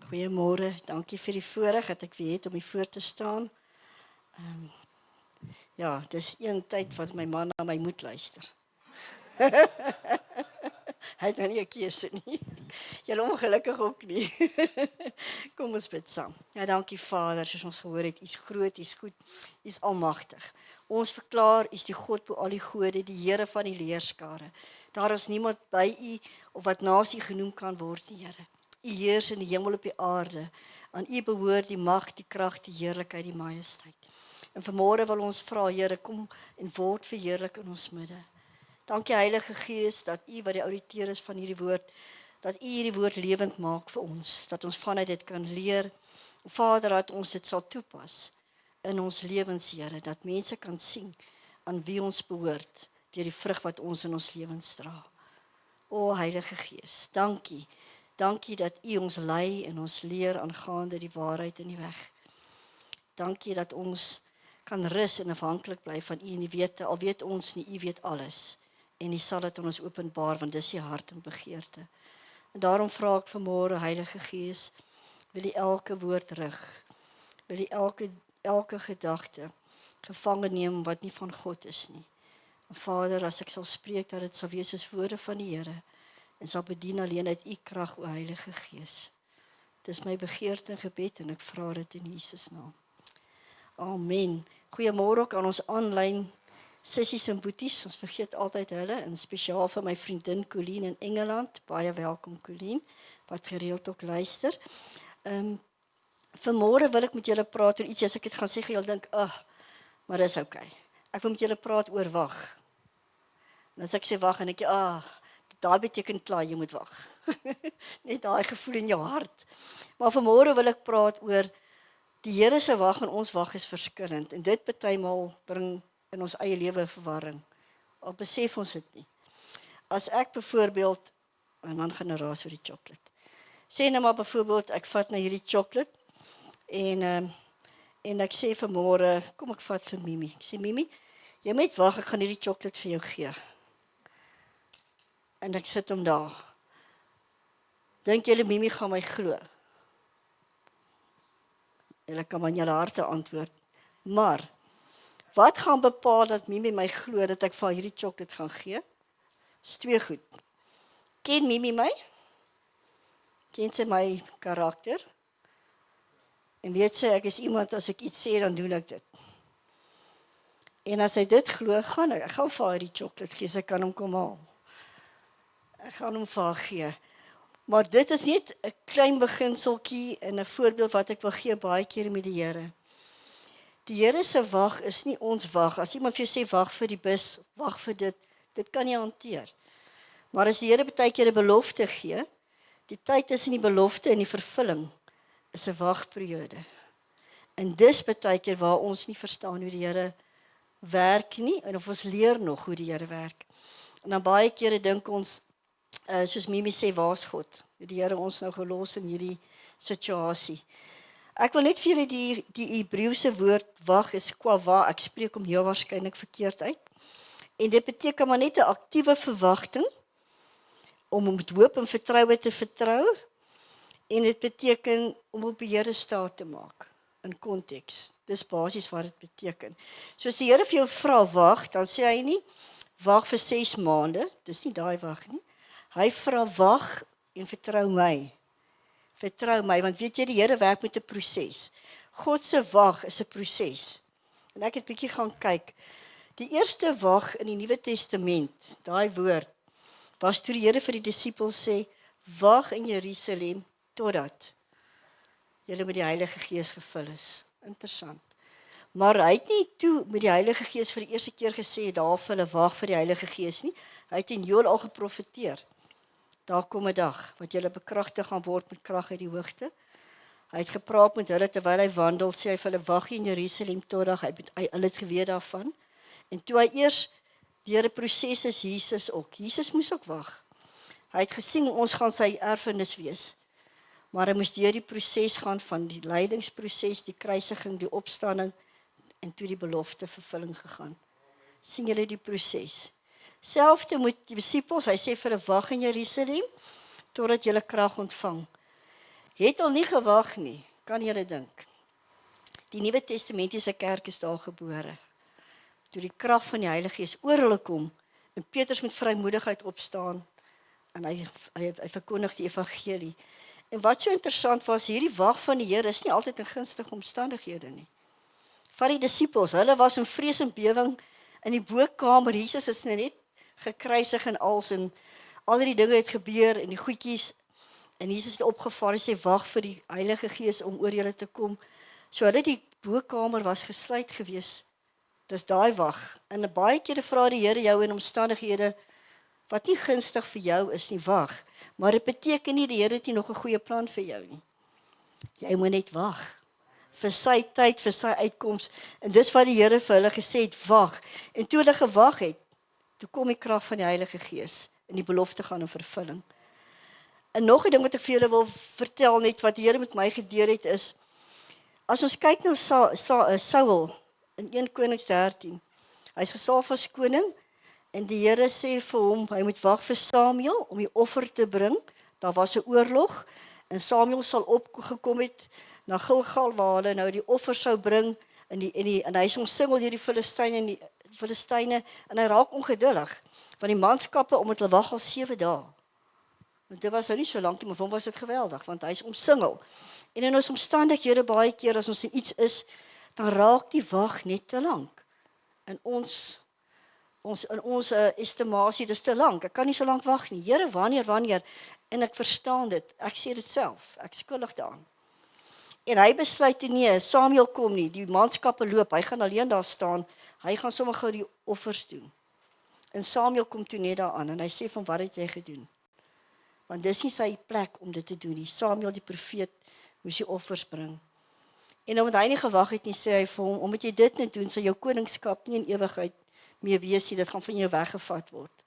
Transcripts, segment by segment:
Goeiemôre, dankie vir die voorreg dat ek weer het om hier voor te staan. Ja, dis een tyd wat my man na my moet luister. Hy het nou nie 'n keuse nie. Julle ongelukkig ook nie. Kom ons bid saam. Ja, dankie Vader, soos ons gehoor het, U is groot, U is goed, U is almagtig. Ons verklaar, U is die God bo al die gode, die Here van die leerskare. Daar is niemand by U of wat naas U genoem kan word nie, Here. U heers in die hemel op die aarde. Aan U behoort die mag, die krag, die heerlikheid, die majesteit. En vanmôre wil ons vra, Here, kom en word verheerlik in ons midde. Dankie Heilige Gees dat U wat die ouditeur is van hierdie woord, dat U hierdie woord lewend maak vir ons, dat ons vanuit dit kan leer. Vader, dat ons dit sal toepas in ons lewens, Here, dat mense kan sien aan wie ons behoort deur die vrug wat ons in ons lewens dra. O Heilige Gees, dankie. Dankie dat U ons lei en ons leer aangaande die waarheid en die weg. Dankie dat ons kan rus en afhanklik bly van U en die wete, al weet ons nie, U weet alles. En U sal dit aan ons openbaar, want dis U hart en begeerte. En daarom vra ek vanmôre, Heilige Gees, wil U elke woord rig, wil U elke gedagte gevange neem wat nie van God is nie. En Vader, as ek sal spreek, dat dit sal wees soos woorde van die Here, en sal bedien alleen uit U krag, o Heilige Gees. Dis my begeerte en gebed, en ek vra dit in Jesus naam. Amen. Goeiemôre ook aan ons aanlyn sissies en boeties. Ons vergeet altyd hulle, en spesiaal vir my vriendin Colleen in Engeland. Baie welkom Colleen, wat gereeld ook luister. Vanmôre wil ek met julle praat oor iets, as ek dit gaan sê, gaan julle dink, maar dis okay. Ek wil met julle praat oor wag. En as ek sê wag, en ek daai beteken klaar, jy moet wag. Net daai gevoel in jou hart. Maar vanmôre wil ek praat oor die Here se wag en ons wag is verskillend. En dit partymal bring in ons eie lewe verwarring. Al besef ons dit nie. As ek byvoorbeeld, my man gaan nou raas oor die chocolate. Sê nou maar byvoorbeeld, ek vat nou hierdie chocolate en ek sê vanmôre, kom ek vat vir Mimi. Ek sê Mimi, jy moet wag, ek gaan hierdie chocolate vir jou gee. En ek sit hom daar. Dink julle Mimi gaan my glo? Julle kan maar in julle harte antwoord. Maar wat gaan bepaal dat Mimi my glo dat ek vir hierdie chocolate gaan gee? Dis twee goed. Ken Mimi my? Ken sy my karakter? En weet sy, ek is iemand, as ek iets sê, dan doen ek dit. En as hy dit glo, gaan ek gaan vir haar die chocolate gee, sy kan hom kom haal. Ek gaan hom vir haar gee. Maar dit is net 'n klein beginseltjie en 'n voorbeeld wat ek wil gee baie keer met die Here. Die Here se wag is nie ons wag. As iemand vir jou sê wag vir die bus, wag vir dit kan jy hanteer. Maar as die Here baie keer 'n belofte gee, die tyd tussen die belofte en die vervulling is 'n wagperiode. En dis baie keer waar ons nie verstaan hoe die Here werk nie, en of ons leer nog hoe die Here werk. En dan baie kere dink ons, soos Mimi sê, waar's God? Het die Here ons nou gelos in hierdie situasie? Ek wil net vir julle die Hebreëse woord wag is kwava, ek spreek hom heel waarskynlik verkeerd uit. En dit beteken maar net 'n aktiewe verwagting, om met hoop en vertroue te vertrou, en dit beteken om op die Here staat te maak, in konteks. Dis basies wat dit beteken. So as die Here vir jou vra wag, dan sê hy nie, wag vir 6 maande, dis nie daai wag nie. Hy vra wag en vertrou my. Vertrou my, want weet jy, die Here werk met 'n proses. God se wag is 'n proses. En ek het bietjie gaan kyk. Die eerste wag in die Nuwe Testament, daai woord, was toe die Here vir die disippels sê, wag in Jerusalem totdat julle met die Heilige Gees gevul is. Interessant. Maar hy het nie toe met die Heilige Gees vir die eerste keer gesê, daar vir hulle wag vir die Heilige Gees nie. Hy het in Joël al geprofeteer. Daar kom 'n dag, wat julle bekragtig gaan word met krag uit die hoogte. Hy het gepraat met hulle, terwyl hy wandel, sê hy vir hulle, wag in Jerusalem totdat hulle het geweet daarvan. En toe hy eers, die Here proses is Jesus ook. Jesus moes ook wag. Hy het gesien, ons gaan sy erfenis wees. Maar hy moes deur die proses gaan van die lydingsproses, die kruisiging, die opstanding, en toe die belofte vervulling gegaan. Sien julle die proses? Selfde met die disippels, hy sê vir hulle, wag in Jerusalem, totdat julle krag ontvang. Het al nie gewag nie, kan julle dink. Die Nuwe Testamentiese kerk is daar gebore. Toe die krag van die Heilige Gees oor hulle kom, en Petrus met vrymoedigheid opstaan, en hy verkondig die evangelie. En wat so interessant was, hierdie wag van die Here is nie altyd in gunstige omstandighede nie. Van die disippels, hulle was in vrees en bewing in die bokamer, Jesus is net gekruisig en al die dinge het gebeur, en die goedjies, en Jesus het opgevaar en sê, wag vir die Heilige Gees om oor julle te kom. So hulle die bokamer was gesluit gewees, dis daai wag, en baie kere vra die Here jou in omstandighede, wat nie gunstig vir jou is nie, wag, maar dit beteken nie, die Here het nie nog 'n goeie plan vir jou nie. Jy moet net wag, vir sy tyd, vir sy uitkoms, en dis wat die Here vir hulle gesê het, wag, en toe hulle gewag het, toe kom die krag van die Heilige Gees, en die belofte gaan in vervulling. En nog 'n ding wat ek vir julle wil vertel net, wat die Here met my gedeel het is, as ons kyk na Saul, in 1 Konings 13, hy is gesalf as koning, en die Here sê vir hom, hy moet wag vir Samuel, om die offer te bring, daar was 'n oorlog, en Samuel sal opgekom het, na Gilgal, waar hulle nou die offer sou bring, en hy is omsingel deur die Filistyne, en hy raak ongeduldig, van die manskappe, omdat hulle wag al 7 dae. Want dit was nou nie so lank nie, maar vir hom was dit geweldig, want hy is omsingel. En in ons omstandighede baie keer, as ons in iets is, dan raak die wag net te lank. In ons estimasie, dis te lank, ek kan nie so lank wag nie. Here, wanneer? En ek verstaan dit, ek sê dit self, ek skuldig daaraan. En hy besluit nee, Samuel kom nie, die manskappe loop, hy gaan alleen daar staan, hy gaan sommer gou die offers doen. En Samuel kom toe net daaraan, en hy sê van, wat het jy gedoen? Want dis nie sy plek om dit te doen nie. Samuel die profeet moes die offers bring. En omdat hy nie gewag het nie, sê hy vir hom, omdat jy dit nie doen, sal jou koningskap nie in ewigheid meer wees nie, dit gaan van jou weggevat word.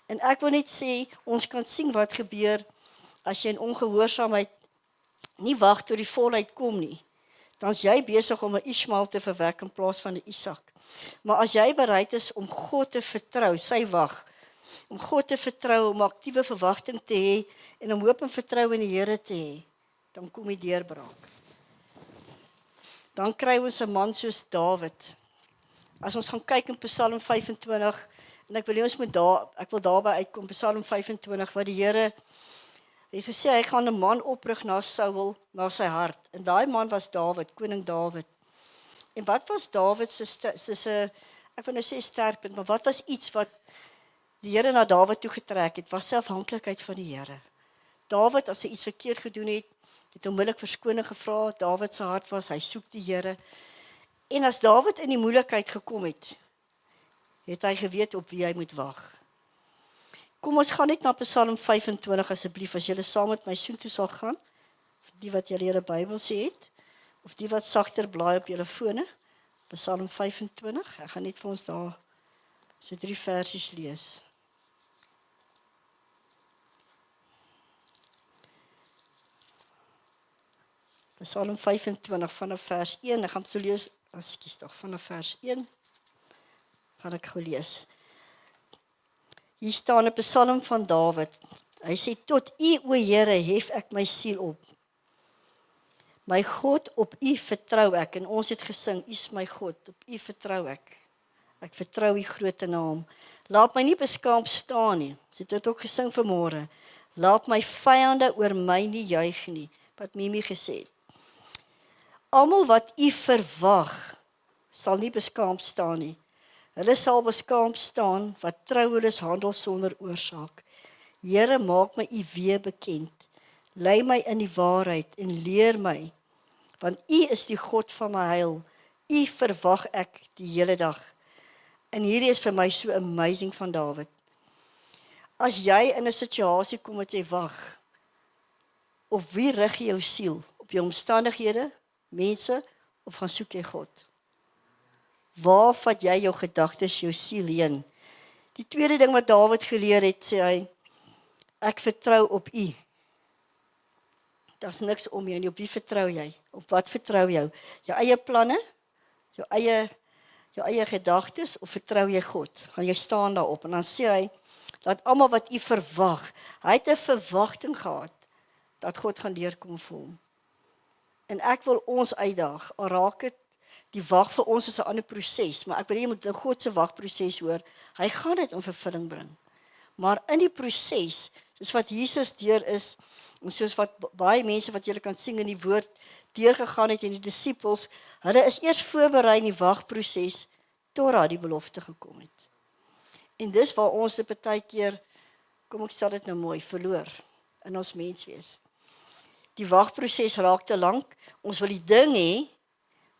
En ek wil net sê, ons kan sien wat gebeur, as jy in ongehoorsaamheid nie wag tot die volheid kom nie, dan is jy besig om 'n Ismael te verwek in plaas van 'n Isak. Maar as jy bereid is om God te vertrou, sy wag, om God te vertrou, om aktiewe verwagting te hê, en om hoop en vertrou in die Here te hê, dan kom die deurbraak. Dan kry ons 'n man soos Dawid. As ons gaan kyk in Psalm 25, en ek wil daarby uitkom, Psalm 25, waar die Here het gesê, hy gaan 'n man oprig na Saul, na sy hart. En daai man was Dawid, koning Dawid. En wat was Dawid se ek wil nou sê sterkpunt, maar wat was iets wat die Here na Dawid toe getrek het, was sy afhanklikheid van die Here. Dawid, as hy iets verkeerd gedoen het onmiddellik verskoning gevra, Dawid se hart was, hy soek die Here. En as Dawid in die moeilikheid gekom het hy geweet op wie hy moet wag. Kom ons gaan net na Psalm 25 asseblief, as julle saam met my soontoe sal gaan, die wat julle julle Bybels het, of die wat sagter blaai op julle fone, Psalm 25, ek gaan net vir ons daar so 3 versies lees. Psalm 25 vanaf vers 1, ek gaan so lees, vanaf vers 1, gaan ek gou lees. Hier staan 'n Psalm van Dawid. Hy sê, tot U, o Here, hef ek my siel op. My God, op U vertrou ek. En ons het gesing, U is my God, op U vertrou ek. Ek vertrou U groot naam. Laat my nie beskaamd staan nie. Ons het dit ook gesing vanmôre. Laat my vyande oor my nie juig nie, wat Mimi gesê het. Almal wat U verwag, sal nie beskaamd staan nie. Hulle sal beskaamd staan, wat trouweloos handel sonder oorsaak. Here, maak my U weë bekend. Lei my in die waarheid en leer my, want U is die God van my heil. U verwag ek die hele dag. En hierdie is vir my so amazing van Dawid. As jy in 'n situasie kom wat jy wag, op wie rig jy jou siel? Op jou omstandighede, mense, of gaan soek jy God? Waar vat jy jou gedagtes, jou siel heen? Die tweede ding wat Dawid geleer het, sê hy, ek vertrou op U. Daar's niks om jou nie. Op wie vertrou jy? Op wat vertrou jy? Jou eie planne? Jou eie gedagtes? Of vertrou jy God? Gaan jy staan daarop? En dan sê hy, dat almal wat U verwag, hy het 'n verwagting gehad. dat God gaan deurkom vir hom. En ek wil ons uitdaag, al raak dit, die wag vir ons is 'n ander proses, maar ek wil jy moet nou God se wagproses hoor, hy gaan dit in vervulling bring. Maar in die proses, soos wat Jesus deur is, en soos wat baie mense wat julle kan sien in die woord, deurgegaan het en die disippels, hulle is eers voorberei in die wagproses, totdat die belofte gekom het. En dis waar ons dit baie keer, kom ek stel dit nou mooi, verloor in ons menswees. Die wagproses raak te lank, ons wil die ding hê,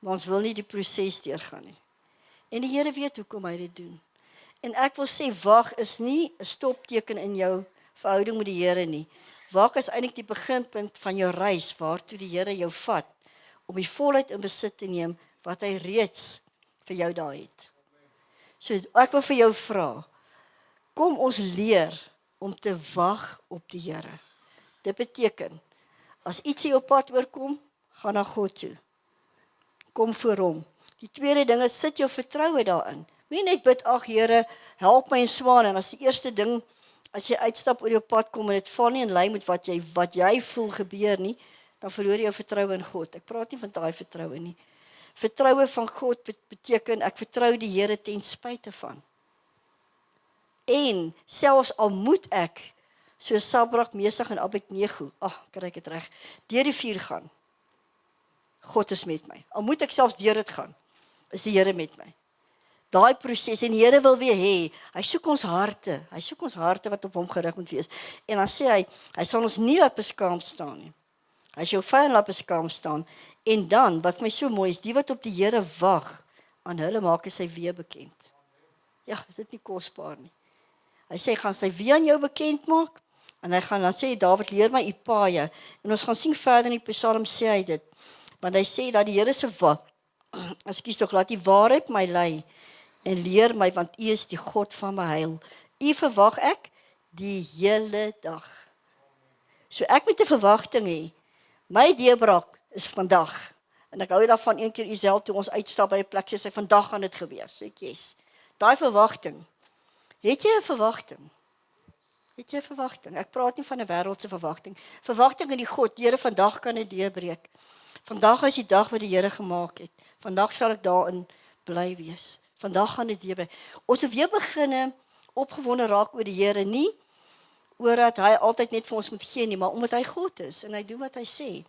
maar ons wil nie die proses deurgaan nie. En die Here weet hoekom hy dit doen. En ek wil sê, wag is nie 'n stopteken in jou verhouding met die Here nie. Wag is eintlik die beginpunt van jou reis, waartoe die Here jou vat, om die volheid in besit te neem, wat hy reeds vir jou daar het. So, ek wil vir jou vra, kom ons leer om te wag op die Here. Dit beteken, as iets in jou pad oorkom, gaan na God toe. Kom voor hom. Die tweede ding is, sit jou vertroue daarin. Moenie net bid, ag Here, help my en swaan, en as die eerste ding, as jy uitstap oor jou pad kom, en dit val nie in lyn met wat jy voel gebeur nie, dan verloor jy jou vertroue in God. Ek praat nie van daai vertroue nie. Vertroue van God beteken, ek vertrou die Here ten spyte van. En, selfs al moet ek, soos Sabrak, Mesach en Abednego, kry ek het reg, deur die vuur gaan. God is met my. Al moet ek selfs deur dit gaan, is die Here met my. Daai proses, en die Here wil weer hê, hy soek ons harte wat op hom gerig moet wees. En dan sê hy sal ons nie laat beskaam staan nie. Hy sal jou vyand laat beskaam staan. En dan, wat my so mooi is, die wat op die Here wag, aan hulle maak hy sy weë bekend. Ja, is dit nie kosbaar nie? Hy sê, gaan sy weë aan jou bekend maak, en hy gaan dan sê, Dawid, leer my u paaie. En ons gaan sien verder in die Psalm sê hy dit, want hy sê dat die Here se wag, laat die waarheid my lei, en leer my, want u is die God van my heil. U verwag ek die hele dag. So ek moet 'n verwagting hê. My deurbraak is vandag. En ek hou daarvan een keer Isel toe ons uitstap by 'n plek, sê vandag gaan dit gebeur. Sê ek, yes. Daai verwagting. Het jy 'n verwagting? Het jy 'n verwagting? Ek praat nie van 'n wêreldse verwagting. Verwagting in die God, Here, vandag kan dit deurbreek. Vandag is die dag wat die Here gemaak het. Vandag sal ek daarin bly wees. Vandag gaan dit deurbreek. Ons moet weer begin opgewonde raak oor die Here, nie oor dat hy altyd net vir ons moet gee nie, maar omdat hy God is en hy doen wat hy sê.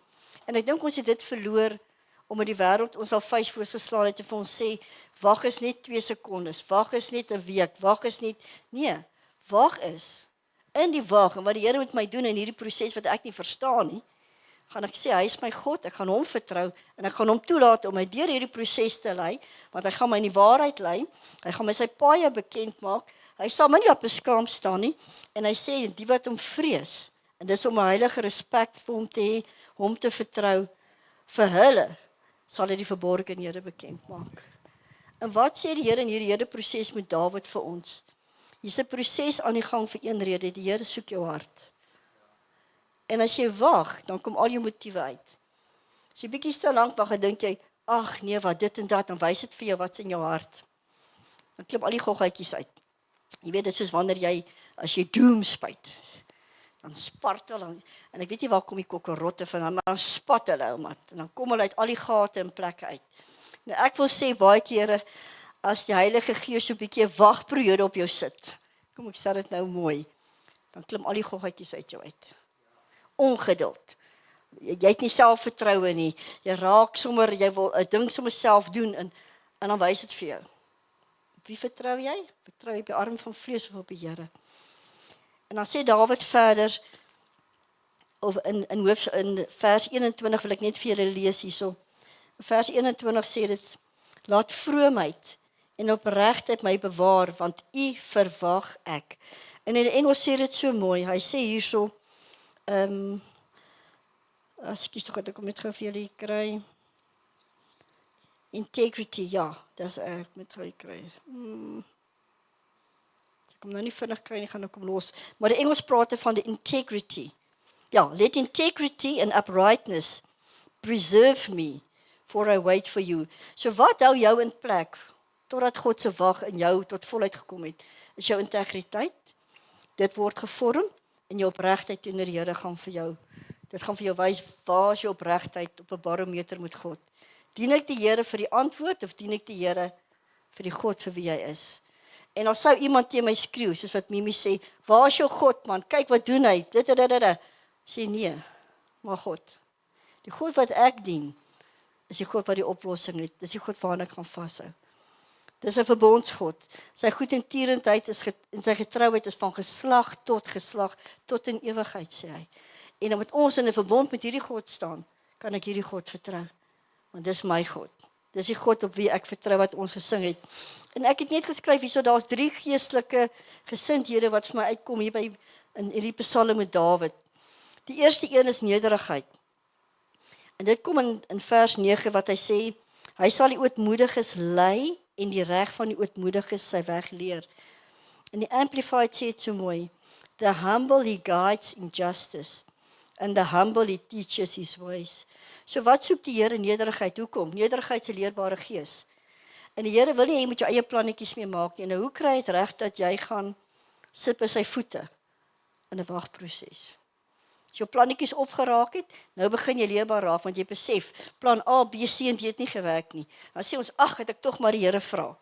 En ek dink ons het dit verloor omdat die wêreld ons al vuis voorgeslaan het en vir ons sê, wag is net 2 sekondes, wag is net 'n week, wag is net, nee, wag is, in die wag, en wat die Here met my doen in hierdie proses wat ek nie verstaan nie, gaan ek sê, hy is my God, ek gaan hom vertrou, en ek gaan hom toelaat om my deur hierdie proses te lei, want hy gaan my in die waarheid lei, hy gaan my sy paaie bekend maak, hy sal my nie op beskaam staan nie, en hy sê, die wat hom vrees, en dis om 'n heilige respek vir hom te hê, hom te vertrou, vir hulle, sal hy die verborgene Here bekend maak. En wat sê die Here in hierdie hele proses met Dawid vir ons? Hier's 'n proses aan die gang vir een rede, die Here soek jou hart. En as jy wag, dan kom al jou motiewe uit. As jy bietjie te lank wag, dan dink jy, ag nee, wat dit en dat, dan wys dit vir jou wat's in jou hart. Dan klim al die goggetjies uit. Jy weet, dit is soos wanneer jy, as jy doom spuit, dan spartel, en ek weet nie waar kom die kokkerotte vandaan, maar dan spat hulle, en dan kom hulle uit al die gate en plekke uit. Nou ek wil sê, baie kere, as die Heilige Gees so 'n bietjie 'n wagperiode op jou sit, kom ek sê dit nou mooi, dan klim al die goggetjies uit jou uit. Ongeduld. Jy het nie selfvertroue nie, jy raak sommer, jy wil 'n ding sommer self doen, en dan wys dit vir jou. Op wie vertrou jy? Vertrou jy op die arm van vlees of op die Here? En dan sê Dawid verder, of in vers 21 wil ek net vir julle lees hierso. Vers 21 sê dit, laat vroomheid en opregtheid my bewaar, want u verwag ek. En in die Engels sê dit so mooi, hy sê hierso, ekskuus tog, ek kom net gou vir julle kry. Integrity, ja, dis ek met gou kry. Ek kom nou nie vinnig kry nie, gaan ek hom los. Maar die Engels praat van die integrity. Ja, let integrity and uprightness preserve me, for I wait for you. So wat hou jou in plek, totdat God se wag in jou tot volheid gekom het, is jou integriteit. Dit word gevorm, en jou opregtheid teenoor die Here gaan vir jou Dit gaan vir jou wys waar is jou opregtheid op 'n barometer met God. Dien ek die Here vir die antwoord of dien ek die Here vir die God vir wie hy is? En dan sou iemand teen my skreeu, soos wat Mimi sê, waar is jou God man? Kyk wat doen hy. Dit. Sê nee, maar God. Die God wat ek dien, is die God wat die oplossing het. Dis die God waaraan ek gaan vashou. Dis 'n verbondsgod. Sy goedertierenheid en sy getrouheid is van geslag tot in ewigheid, sê hy. En omdat ons in 'n verbond met hierdie God staan, kan ek hierdie God vertrou. Want dis my God. Dis die God op wie ek vertrou wat ons gesing het. En ek het net geskryf hierso, daar's 3 geestelike gesindhede wat vir my uitkom hier by in hierdie Psalm met Dawid. Die eerste een is nederigheid. En dit kom in vers 9 wat hy sê, hy sal die ootmoediges lei en die reg van die ootmoediges sy weg leer. En die Amplified sê dit so mooi, the humble he guides in justice, and the humble he teaches his ways. So wat soek die Here? Nederigheid. Hoekom? Nederigheid se leerbare gees. En die Here wil nie jy moet jou eie plannetjies mee maak nie. Nou hoe kry jy dit reg dat jy gaan sit by sy voete in 'n wagproses? As jou plannetjies opgeraak het, nou begin jy leerbaar raak, want jy besef, plan A, B, C en D het nie gewerk nie. Dan sê ons, ag, het ek tog maar die Here vra,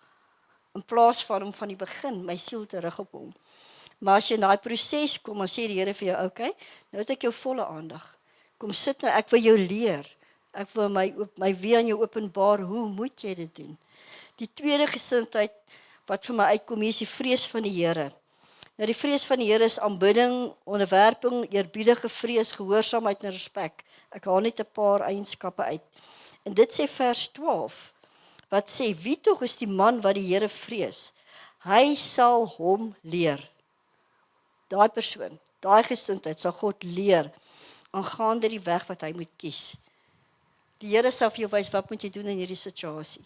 in plaas van om van die begin my siel terug op hom. Maar as jy in daai proses kom, dan sê die Here vir jou, okay, nou het ek jou volle aandag. Kom sit nou, ek wil jou leer. Ek wil my wie aan jou openbaar, hoe moet jy dit doen? Die tweede gesindheid wat vir my uitkom, hier is die vrees van die Here. Nou die vrees van die Here is aanbidding, onderwerping, eerbiedige vrees, gehoorsaamheid en respek. Ek haal net 'n paar eienskappe uit. En dit sê vers 12, wat sê, wie tog is die man wat die Here vrees? Hy sal hom leer. Daai persoon, daai gesindheid sal God leer, aangaande die weg wat hy moet kies. Die Here sal vir jou wys, wat moet jy doen in hierdie situasie?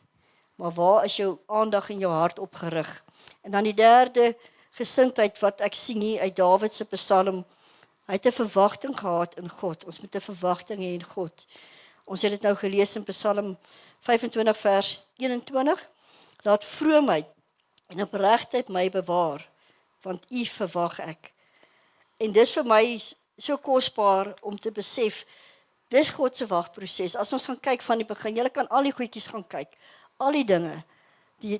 Maar waar is jou aandag en jou hart opgerig? En dan die derde gesindheid wat ek sien hier uit Dawid se Psalm, hy het 'n verwagting gehad in God. Ons moet 'n verwagting hê in God. Ons het dit nou gelees in Psalm 25 vers 21. Laat vroomheid en opregtheid my bewaar, want U verwag ek. En dis vir my so kosbaar om te besef, dis God se wagproses. As ons gaan kyk van die begin, julle kan al die goedjies gaan kyk, al die dinge,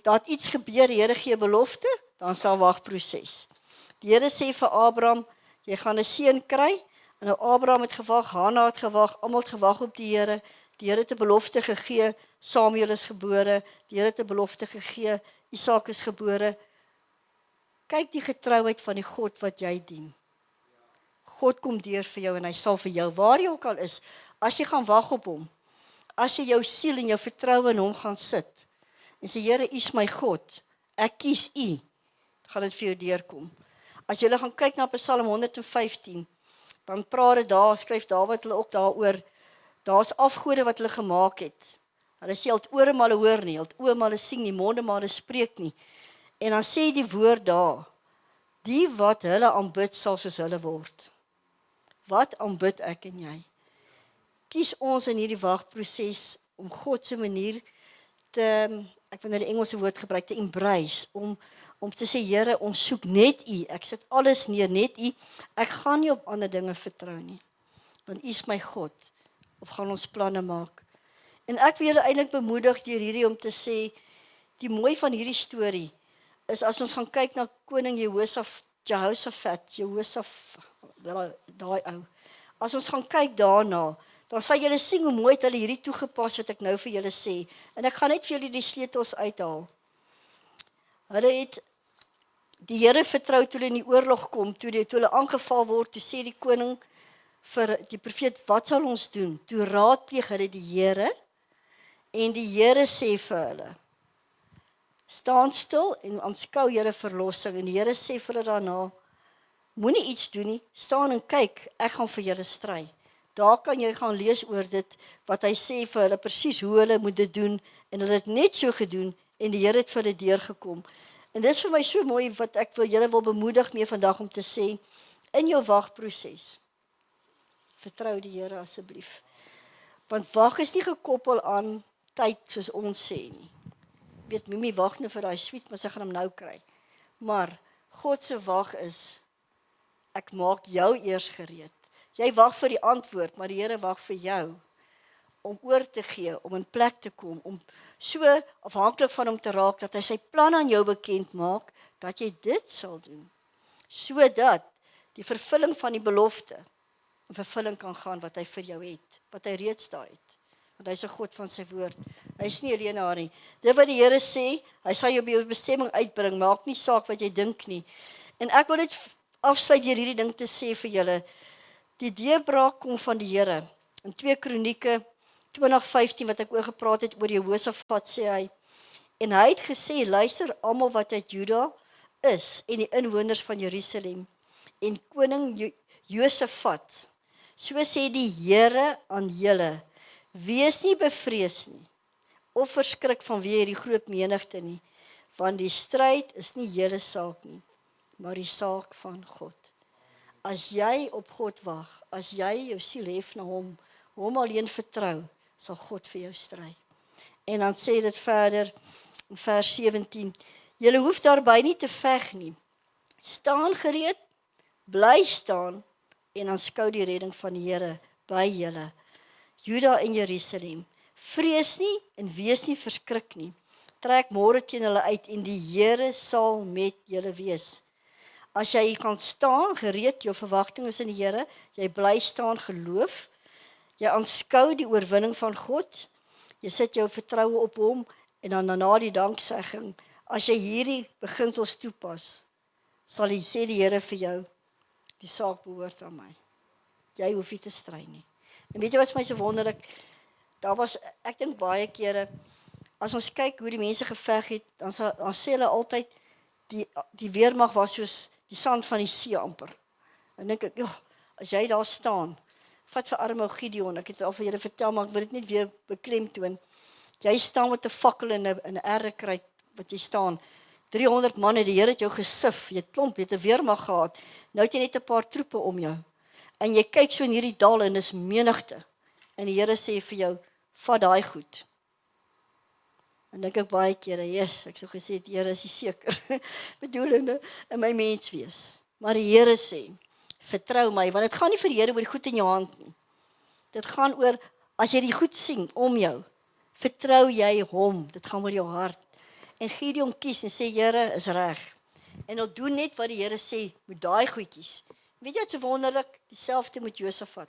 daar het iets gebeur, die Here gee 'n belofte, dan is daar 'n wagproses. Die Here sê vir Abraham, jy gaan 'n seun kry, en nou Abraham het gewag, Hanna het gewag, almal het gewag op die Here het 'n belofte gegee, Samuel is gebore, die Here het 'n belofte gegee, Isak is gebore. Kyk die getrouheid van die God wat jy dien. God kom deur vir jou en hy sal vir jou, waar jy ook al is, as jy gaan wag op hom, as jy jou siel en jou vertroue in hom gaan sit, en sê, Here, U is my God, ek kies U, gaan dit vir jou deurkom. As jy gaan kyk na Psalm 115, dan praat dit daar, skryf Dawid hulle ook daaroor, daar's afgode wat hulle gemaak het. Hulle sê, hulle het ore maar hulle hoor nie, hulle het oë maar hulle sien nie, monde maar hulle spreek nie. En dan sê die woord daar, die wat hulle aanbid sal soos hulle word. Wat aanbid ek en jy? Kies ons in hierdie wagproses om God se manier te, ek wil nou die Engelse woord gebruik, te embrace, om te sê, Here, ons soek net U, ek sit alles neer, net U, ek gaan nie op ander dinge vertrou nie, want U is my God, of gaan ons planne maak. En ek wil julle eintlik bemoedig deur hierdie om te sê, die mooi van hierdie storie, is as ons gaan kyk na koning Jehoshaphat, daai ou, as ons gaan kyk daarna, dan sal julle sien hoe mooi het hulle hierdie toegepas wat ek nou vir julle sê, en ek gaan net vir julle die sleutels uithaal. Hulle het die Here vertrou toe hulle in die oorlog kom, toe hulle aangeval word, toe sê die koning vir die profeet, wat sal ons doen? Toe raadpleeg hulle die Here, en die Here sê vir hulle, staan stil en aanskou julle verlossing, en die Here sê vir hulle daarna, moenie iets doen nie, staan en kyk, ek gaan vir julle stry. Daar kan jy gaan lees oor dit, wat hy sê vir hulle, presies hoe hulle moet dit doen, en hulle het net so gedoen, en die Here het vir hulle deurgekom. En dit is vir my so mooi, wat ek julle wil bemoedig mee vandag om te sê, in jou wagproses, vertrou die Here asseblief. Want wag is nie gekoppel aan tyd, soos ons sê nie. Weet, Mimi wag nou vir daai sweet, maar sy gaan hom nou kry. Maar, God se wag is, ek maak jou eers gereed. Jy wag vir die antwoord, maar die Here wag vir jou om oor te gee, om in plek te kom, om so afhanklik van hom te raak, dat hy sy plan aan jou bekend maak, dat jy dit sal doen, sodat die vervulling van die belofte in vervulling kan gaan wat hy vir jou het, wat hy reeds daar het. Want hy is 'n God van sy woord. Hy is nie alleen daar nie. Dit wat die Here sê, hy sal jou by jou bestemming uitbring, maak nie saak wat jy dink nie. En ek wil net afsluit deur hierdie ding te sê vir julle. Die deurbraak kom van die Here. In 2 Kronieke 20:15 wat ek oor gepraat het oor Jehosafat, sê hy, en hy het gesê, luister almal wat uit Juda is en die inwoners van Jerusalem en koning Josafat, so sê die Here aan julle, wees nie bevrees nie of verskrik vanweë die groot menigte nie, want die stryd is nie julle saak nie, maar die saak van God. As jy op God wag, as jy jou siel hef na hom alleen vertrou, sal God vir jou stry. En dan sê dit verder in vers 17, julle hoef daarby nie te veg nie. Staan gereed, bly staan en aanskou die redding van die Here by julle, Juda en Jerusalem. Vrees nie en wees nie verskrik nie. Trek môre teen hulle uit en die Here sal met julle wees. As jy kan staan, gereed, jou verwagting is in die Here, jy bly staan geloof, jy aanskou die oorwinning van God, jy sit jou vertroue op hom, en dan na die danksegging, as jy hierdie beginsels toepas, sal hy sê die Here vir jou, die saak behoort aan my. Jy hoef nie te stry nie. En weet jy wat vir my so wonderlik, daar was, ek dink baie kere, as ons kyk hoe die mense geveg het, dan sê hulle altyd, die weermag was soos die sand van die see amper. En dink ek, as jy daar staan, vat vir arme Gideon, ek het al vir julle vertel, maar ek wil dit net weer beklemtoon. Jy staan met 'n fakkel in 'n erdekruit, wat jy staan, 300 manne, die Here het jou gesif, jy klomp, jy het 'n weermag gehad, nou het jy net 'n paar troepe om jou, en jy kyk so in hierdie dal, en dis menigte, en die Here sê vir jou, vat daai goed. En dink ek baie kere, yes, ek sou gesê, die Here is nie seker, bedoelende in my mens wees. Maar die Here sê, vertrou my, want dit gaan nie vir die Here oor die goed in jou hand nie. Dit gaan oor, as jy die goed sien om jou, vertrou jy hom, dit gaan oor jou hart. En Gideon kies en sê, Here is reg. En hy doen net wat die Here sê, met daai goedjies. Weet jy wat so wonderlik? Dieselfde met Josafat.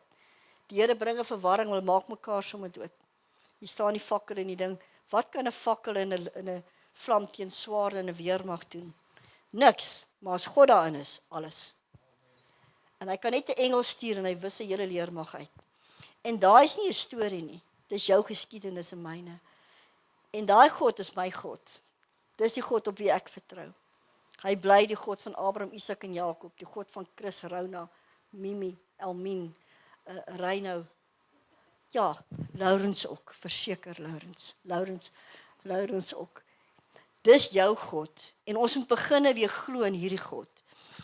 Die Here bring 'n verwarring, hulle maak mekaar sommer dood. Hier staan die fakkel en die ding, wat kan 'n fakkel in 'n vlam teen swaarde en 'n weermag doen? Niks, maar as God daarin is, alles. En hy kan net 'n engel stuur en hy wis 'n hele leermag uit. En daai is nie 'n storie nie, dis jou geskiedenis en myne. En daai God is my God. Dis die God op wie ek vertrou. Hy bly die God van Abraham, Isak en Jakob, die God van Chris, Rona, Mimi, Elmin, Reino. Ja, Laurens ook, verseker Laurens ook. Dis jou God. En ons moet begin weer glo in hierdie God.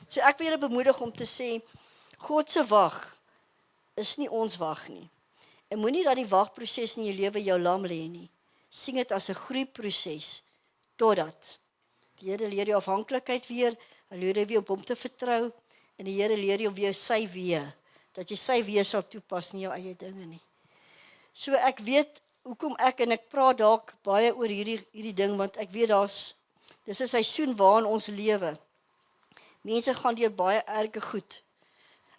So ek wil julle bemoedig om te sê, God se wag is nie ons wag nie. En moenie dat die wagproses in jou lewe jou lam lê nie. Sien dit as 'n groeiproses totdat die Here leer jou afhanklikheid weer, hy leer jou weer op hom te vertrou, en die Here leer jou weer sy weë, dat jy sy weë sal toepas, nie jou eie dinge nie. So ek weet, hoekom en ek praat dalk baie oor hierdie ding, want ek weet dis 'n seisoen waarin ons lewe. Mense gaan deur baie erge goed.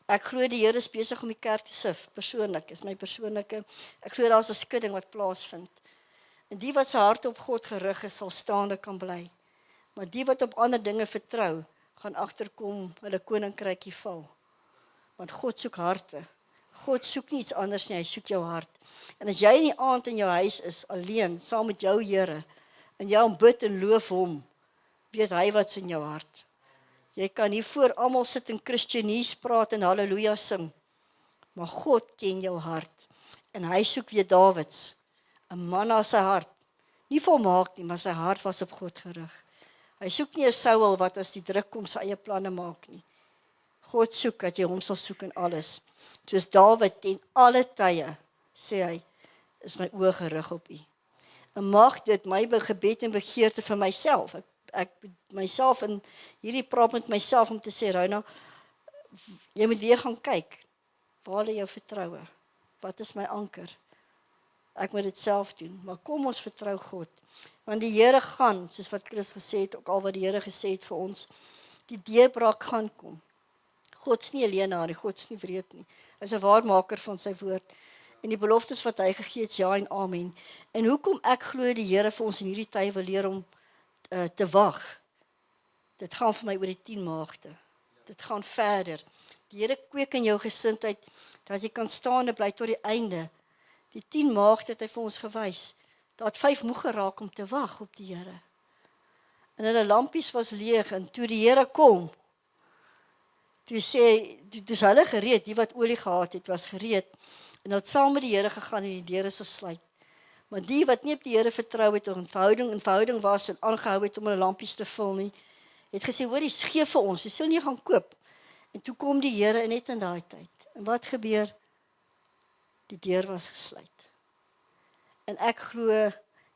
Ek glo die Here is besig om die kerk te sif, persoonlik, is my persoonlike, ek glo daar's 'n skudding wat plaasvind. En die wat sy hart op God gerig is, sal staande kan bly. Maar die wat op ander dinge vertrou, gaan agterkom, hulle koninkrykie val. Want God soek harte. God soek nie iets anders nie, hy soek jou hart. En as jy in die aand in jou huis is, alleen, saam met jou Here, en jy aanbid en loof hom, weet hy wat's in jou hart. Jy kan nie voor almal sit en Christianies praat en halleluja sing, maar God ken jou hart. En hy soek weer Dawids, 'n man na sy hart, nie volmaak nie, maar sy hart was op God gerig. Hy soek nie 'n Saul wat as die druk kom sy eie planne maak nie. God soek dat jy hom sal soek in alles. Soos Dawid ten alle tye, sê hy, is my oë gerig op U. En mag dit my gebed en begeerte vir myself, ek myself en hierdie praat met myself om te sê, Rona, jy moet weer gaan kyk. Waar lê jou vertroue? Wat is my anker? Ek moet dit self doen, maar kom ons vertrou God. Want die Here gaan, soos wat Chris gesê het, ook al wat die Here gesê het vir ons, die deurbraak gaan kom. God is nie 'n leienaar nie, God is nie wreed nie. Hy is 'n waarmaker van sy woord. En die beloftes wat hy gegee het, ja en amen. En hoekom ek glo die Here vir ons in hierdie tyd wil leer om te wag. Dit gaan vir my oor die 10 maagde. Dit gaan verder. Die Here kweek in jou gesindheid, dat jy kan staan en bly tot die einde. Die 10 maagde het hy vir ons gewys. Daar het 5 moeg geraak om te wag op die Here. En hulle lampies was leeg, en toe die Here kom, toe is hulle gereed, die wat olie gehad het, was gereed, en het saam met die Here gegaan en die deure is gesluit. Maar die wat nie op die Here vertrou het, of in verhouding was en aangehou het om hulle lampies te vul nie, het gesê, hoor, gee vir ons, jy sal nie gaan koop. En toe kom die Here net in daai tyd. En wat gebeur? Die deur was gesluit. En ek glo,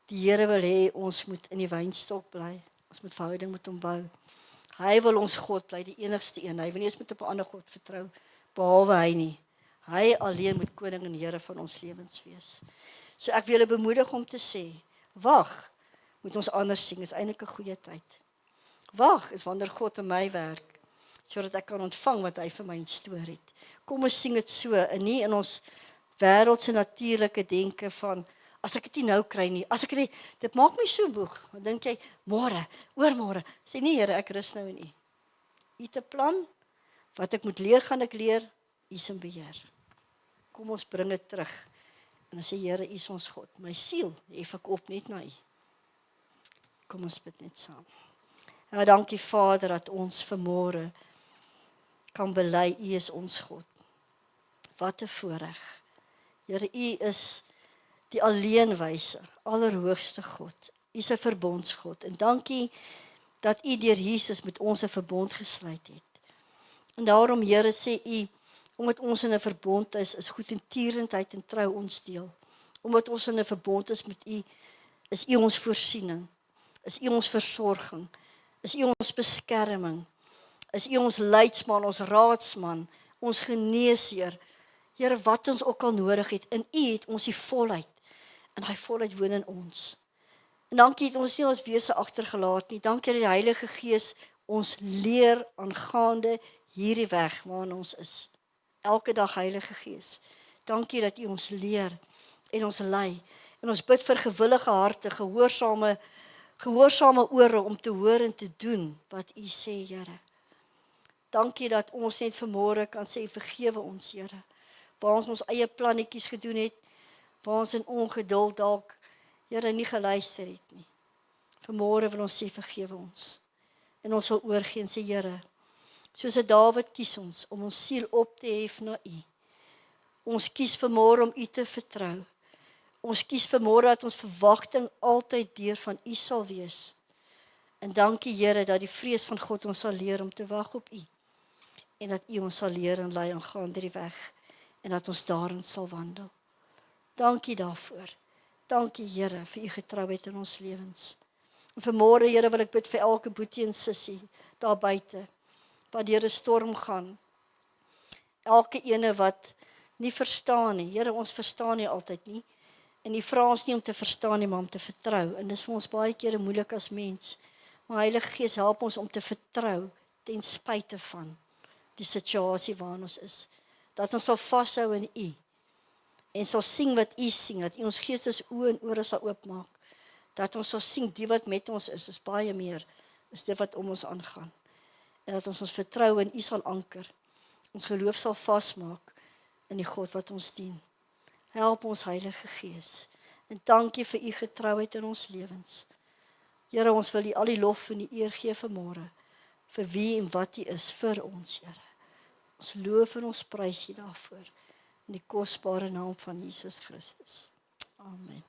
die Here wil hê, ons moet in die wynstok bly. Ons moet verhouding met hom bou. Hy wil ons God bly, die enigste een. Hy wil nie eens met op 'n ander God vertrou, behalwe hy nie. Hy alleen moet koning en Here van ons lewens wees. So ek wil julle bemoedig om te sê, wag, moet ons anders sien, is eintlik 'n goeie tyd. Wag is wanneer God in my werk, sodat ek kan ontvang wat hy vir my instoor het. Kom ons sing dit so, en nie in ons wêreldse natuurlike denke van, as ek dit nie nou kry nie, as ek dit maak my so moeg, dan dink jy, môre, oormôre, sê nie Here, ek rus nou in U. U het 'n plan, wat ek moet leer, gaan ek leer, U is in beheer. Kom ons bring dit terug, en ons sê, Here, U is ons God, my siel, hef ek op net na U. Kom ons bid net saam. Ja, dankie Vader, dat ons vanmôre kan bely, U is ons God. Wat 'n voorreg. Here, U is die alleenwyse, allerhoogste God. U is 'n verbondsgod. En dankie dat U deur Jesus met ons 'n verbond gesluit het. En daarom, Here, sê U, omdat ons in 'n verbond is goedertierendheid en trou ons deel. Omdat ons in 'n verbond is met U, is U ons voorsiening, is U ons versorging, is U ons beskerming, is U ons leidsman, ons raadsman, ons geneesheer. Here, wat ons ook al nodig het, in U het ons die volheid, en hy volheid woon in ons. En dankie het ons nie ons wese agtergelaat nie, dankie dat die Heilige Gees ons leer aangaande hierdie weg waarin ons is. Elke dag Heilige Gees, dankie dat U ons leer en ons lei, en ons bid vir gewillige harte, gehoorsame ore om te hoor en te doen wat U sê, Here. Dankie dat ons net vanmôre kan sê, vergewe ons, Here, waar ons eie plannetjies gedoen het, waar ons in ongeduld dalk, Here, nie geluister het nie. Vanmôre wil ons sê, vergewe ons. En ons wil oorgee en sê, Here, soos Dawid kies ons om ons siel op te hef na U. Ons kies vanmôre om U te vertrou. Ons kies vanmôre dat ons verwagting altyd deur van U sal wees. En dankie, Here, dat die vrees van God ons sal leer om te wag op U. En dat U ons sal leer en lei aangaande die weg. En dat ons daarin sal wandel. Dankie daarvoor. Dankie, Here, vir U getrouheid in ons lewens. En vanmôre, Here, wil ek bid vir elke boetie en sussie daar buite, wat deur 'n storm gaan. Elke ene wat nie verstaan nie. Here, ons verstaan nie altyd nie. En U vra ons nie om te verstaan nie, maar om te vertrou. En dis vir ons baie kere moeilik as mens. Maar Heilige Gees, help ons om te vertrou ten spyte van die situasie waarin ons is. Dat ons sal vashou in U. En sal sien wat U sien, dat U ons geestes oë en ore sal oopmaak. Dat ons sal sien, die wat met ons is baie meer, is dit wat om ons aangaan. En dat ons vertrou in U sal anker. Ons geloof sal vasmaak in die God wat ons dien. Help ons, Heilige Gees. En dankie vir U getrouheid in ons lewens. Here, ons wil U al die lof en die eer gee vanmôre, vir wie en wat U is vir ons, Here. Ons loof en ons prys U daarvoor, in die kosbare naam van Jesus Christus. Amen.